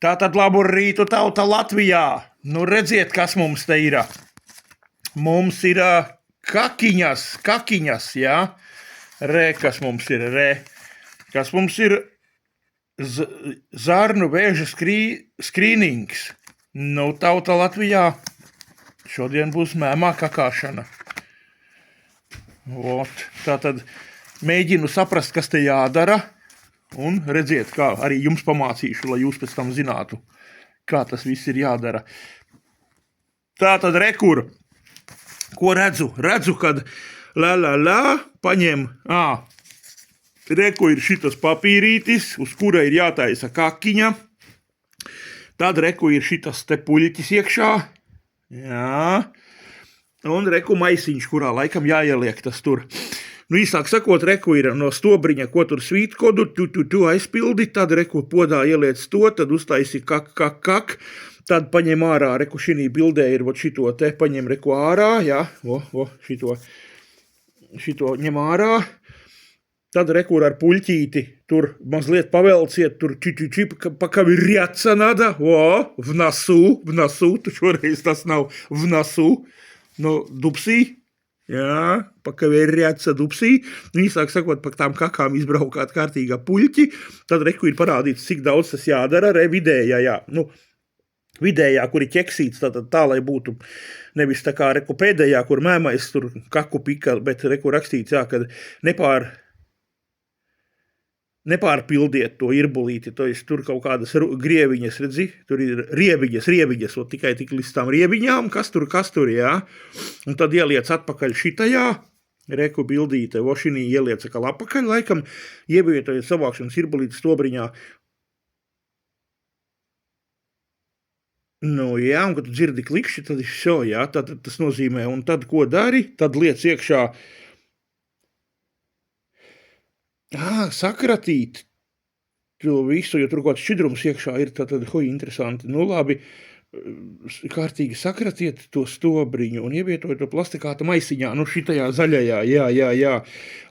Tātad labu rītu tauta Latvijā. Nu redziet, kas mums te ir. Mums ir kakiņas, jā. Re, kas mums ir, Kas mums ir zarnu vēža skrīnings. Nu, tauta Latvijā. Šodien būs mēmā kakāšana. Tātad mēģinu saprast, kas te jādara. Un redziet, kā arī jums pamācīšu, lai jūs pēc tam zinātu, kā tas viss ir jādara. Tātad rekur. Ko redzu? Redzu, kad paņem. Reku ir šitas papīrītis, uz kura ir jātaisa kakiņa. Tad reku ir šitas te puļķis iekšā. Jā. Un reku maisiņš, kurā laikam jāieliek tas tur. Nu, īsāk sakot, reku ir no stobriņa, ko tur svītkodu, tu aizpildi, tad reku podā ieliec to, tad uztaisi kak. Tad paņem ārā, reku šinī bildē ir šito te, paņem reku ārā, jā, šito ņem ārā. Tad reku ar puļķīti, tur mazliet pavelciet, tur pakavirjāca nada, v nasu, tu šoreiz tas nav v nasu, no dupsī. Jā, pakavirjāca dupsī. Īsāk sakot, pa tām kakām izbraukāt kārtīgā puļķi. Tad reku ir parādīts, cik daudz tas jādara. Vidējā, jā. Nu, vidējā, kur ir ķeksīts, tā, lai būtu nevis tā kā reku pēdējā, kur mēmais tur kaku pika, bet reku rakstīts, jā, kad nepārpildiet to irbulīti, to es tur kaut kādas grieviņas, redzi, tur ir rieviņas, tikai tik līdz tām rieviņām, kas tur, jā, un tad ieliec atpakaļ šitajā, reku bildīte, šinī ieliec atkal atpakaļ, laikam, ievietojiet savākšanas irbulīti stobriņā. Nu, jā, un kad tu dzirdi klikšķi, tad jā, tad tas nozīmē, un tad ko dari, tad liec iekšā, sakratīt to visu, jo tur kaut kāds šķidrums iekšā ir, tad interesanti. Nu, labi, kārtīgi sakratiet to stobriņu un ievietojiet to plastikāta maisiņā, nu, šitajā zaļajā, jā.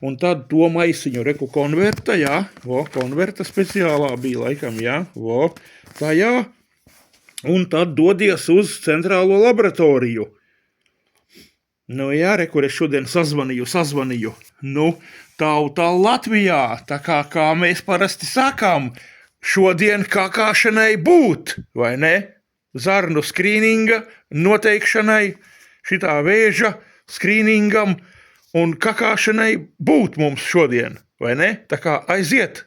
Un tad to maisiņu reku konverta, jā, konverta speciālā bija laikam, jā, tajā. Un tad dodies uz centrālo laboratoriju. Nu, jā, reku, es šodien sazvanīju. Nu, tauta Latvijā, tā kā mēs parasti sakām, šodien kakāšanai būt, vai ne? Zarnu skrīninga noteikšanai, šitā vēža skrīningam un kakāšanai būt mums šodien, vai ne? Tā kā aiziet!